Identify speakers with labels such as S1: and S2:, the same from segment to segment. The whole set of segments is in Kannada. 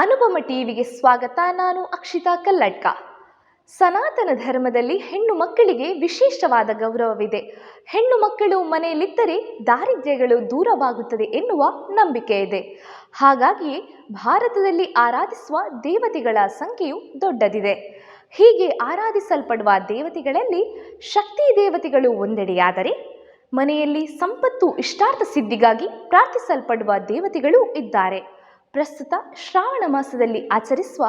S1: ಅನುಪಮ ಟಿವಿಗೆ ಸ್ವಾಗತ. ನಾನು ಅಕ್ಷಿತಾ ಕಲ್ಲಡ್ಕ. ಸನಾತನ ಧರ್ಮದಲ್ಲಿ ಹೆಣ್ಣು ಮಕ್ಕಳಿಗೆ ವಿಶೇಷವಾದ ಗೌರವವಿದೆ. ಹೆಣ್ಣು ಮಕ್ಕಳು ಮನೆಯಲ್ಲಿದ್ದರೆ ದಾರಿದ್ರ್ಯಗಳು ದೂರವಾಗುತ್ತದೆ ಎನ್ನುವ ನಂಬಿಕೆ ಇದೆ. ಹಾಗಾಗಿಯೇ ಭಾರತದಲ್ಲಿ ಆರಾಧಿಸುವ ದೇವತೆಗಳ ಸಂಖ್ಯೆಯು ದೊಡ್ಡದಿದೆ. ಹೀಗೆ ಆರಾಧಿಸಲ್ಪಡುವ ದೇವತೆಗಳಲ್ಲಿ ಶಕ್ತಿ ದೇವತೆಗಳು ಒಂದೆಡೆಯಾದರೆ, ಮನೆಯಲ್ಲಿ ಸಂಪತ್ತು ಇಷ್ಟಾರ್ಥ ಸಿದ್ಧಿಗಾಗಿ ಪ್ರಾರ್ಥಿಸಲ್ಪಡುವ ದೇವತೆಗಳು ಇದ್ದಾರೆ. ಪ್ರಸ್ತುತ ಶ್ರಾವಣ ಮಾಸದಲ್ಲಿ ಆಚರಿಸುವ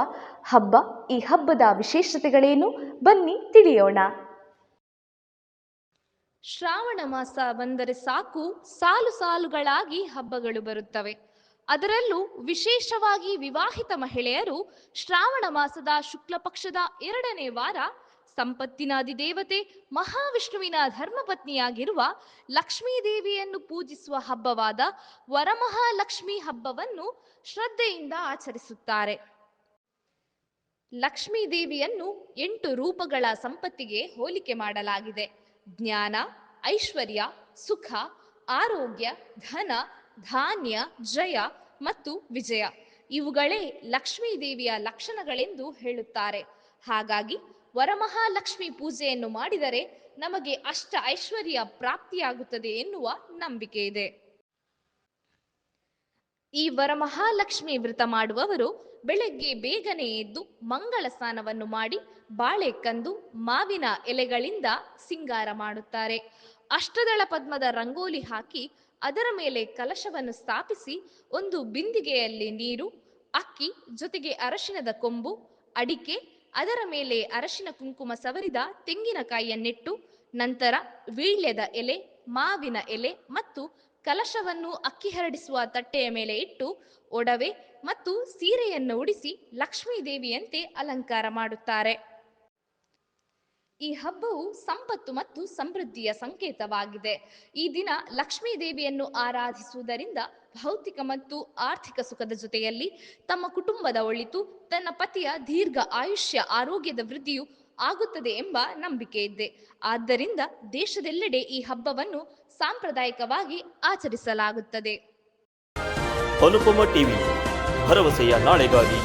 S1: ಹಬ್ಬ, ಈ ಹಬ್ಬದ ವಿಶೇಷತೆಗಳೇನು ಬನ್ನಿ ತಿಳಿಯೋಣ.
S2: ಶ್ರಾವಣ ಮಾಸ ಬಂದರೆ ಸಾಕು, ಸಾಲು ಸಾಲುಗಳಾಗಿ ಹಬ್ಬಗಳು ಬರುತ್ತವೆ. ಅದರಲ್ಲೂ ವಿಶೇಷವಾಗಿ ವಿವಾಹಿತ ಮಹಿಳೆಯರು ಶ್ರಾವಣ ಮಾಸದ ಶುಕ್ಲ ಪಕ್ಷದ 2ನೇ ವಾರ ಸಂಪತ್ತಿನ ಅಧಿದೇವತೆ ಮಹಾವಿಷ್ಣುವಿನ ಧರ್ಮಪತ್ನಿಯಾಗಿರುವ ಲಕ್ಷ್ಮೀ ದೇವಿಯನ್ನು ಪೂಜಿಸುವ ಹಬ್ಬವಾದ ವರಮಹಾಲಕ್ಷ್ಮಿ ಹಬ್ಬವನ್ನು ಶ್ರದ್ಧೆಯಿಂದ ಆಚರಿಸುತ್ತಾರೆ. ಲಕ್ಷ್ಮೀ ದೇವಿಯನ್ನು 8 ರೂಪಗಳ ಸಂಪತ್ತಿಗೆ ಹೋಲಿಕೆ ಮಾಡಲಾಗಿದೆ. ಜ್ಞಾನ, ಐಶ್ವರ್ಯ, ಸುಖ, ಆರೋಗ್ಯ, ಧನ, ಧಾನ್ಯ, ಜಯ ಮತ್ತು ವಿಜಯ ಇವುಗಳೇ ಲಕ್ಷ್ಮೀ ದೇವಿಯ ಲಕ್ಷಣಗಳೆಂದು ಹೇಳುತ್ತಾರೆ. ಹಾಗಾಗಿ ವರಮಹಾಲಕ್ಷ್ಮಿ ಪೂಜೆಯನ್ನು ಮಾಡಿದರೆ ನಮಗೆ ಅಷ್ಟ ಐಶ್ವರ್ಯ ಪ್ರಾಪ್ತಿಯಾಗುತ್ತದೆ ಎನ್ನುವ ನಂಬಿಕೆ ಇದೆ. ಈ ವರಮಹಾಲಕ್ಷ್ಮಿ ವ್ರತ ಮಾಡುವವರು ಬೆಳಗ್ಗೆ ಬೇಗನೆ ಎದ್ದು ಮಂಗಳ ಸ್ನಾನವನ್ನು ಮಾಡಿ ಬಾಳೆ ಕಂದು, ಮಾವಿನ ಎಲೆಗಳಿಂದ ಸಿಂಗಾರ ಮಾಡುತ್ತಾರೆ. ಅಷ್ಟದಳ ಪದ್ಮದ ರಂಗೋಲಿ ಹಾಕಿ ಅದರ ಮೇಲೆ ಕಲಶವನ್ನು ಸ್ಥಾಪಿಸಿ ಒಂದು ಬಿಂದಿಗೆಯಲ್ಲಿ ನೀರು, ಅಕ್ಕಿ ಜೊತೆಗೆ ಅರಶಿನದ ಕೊಂಬು, ಅಡಿಕೆ, ಅದರ ಮೇಲೆ ಅರಶಿನ ಕುಂಕುಮ ಸವರಿದ ತೆಂಗಿನಕಾಯಿಯನ್ನಿಟ್ಟು, ನಂತರ ವೀಳ್ಯದ ಎಲೆ, ಮಾವಿನ ಎಲೆ ಮತ್ತು ಕಲಶವನ್ನು ಅಕ್ಕಿ ಹರಡಿಸುವ ತಟ್ಟೆಯ ಮೇಲೆ ಇಟ್ಟು ಒಡವೆ ಮತ್ತು ಸೀರೆಯನ್ನು ಉಡಿಸಿ ಲಕ್ಷ್ಮೀ ದೇವಿಯಂತೆ ಅಲಂಕಾರ ಮಾಡುತ್ತಾರೆ. ಈ ಹಬ್ಬವು ಸಂಪತ್ತು ಮತ್ತು ಸಮೃದ್ಧಿಯ ಸಂಕೇತವಾಗಿದೆ. ಈ ದಿನ ಲಕ್ಷ್ಮೀ ದೇವಿಯನ್ನು ಆರಾಧಿಸುವುದರಿಂದ ಭೌತಿಕ ಮತ್ತು ಆರ್ಥಿಕ ಸುಖದ ಜೊತೆಯಲ್ಲಿ ತಮ್ಮ ಕುಟುಂಬದ ಒಳಿತು, ತನ್ನ ಪತಿಯ ದೀರ್ಘ ಆಯುಷ್ಯ, ಆರೋಗ್ಯದ ವೃದ್ಧಿಯು ಆಗುತ್ತದೆ ಎಂಬ ನಂಬಿಕೆ ಇದೆ. ಆದ್ದರಿಂದ ದೇಶದೆಲ್ಲೆಡೆ ಈ ಹಬ್ಬವನ್ನು ಸಾಂಪ್ರದಾಯಿಕವಾಗಿ ಆಚರಿಸಲಾಗುತ್ತದೆ.
S3: ಅನುಪಮ ಟಿವಿ, ಭರವಸೆಯ ನಾಳೆಗಾಗಿ.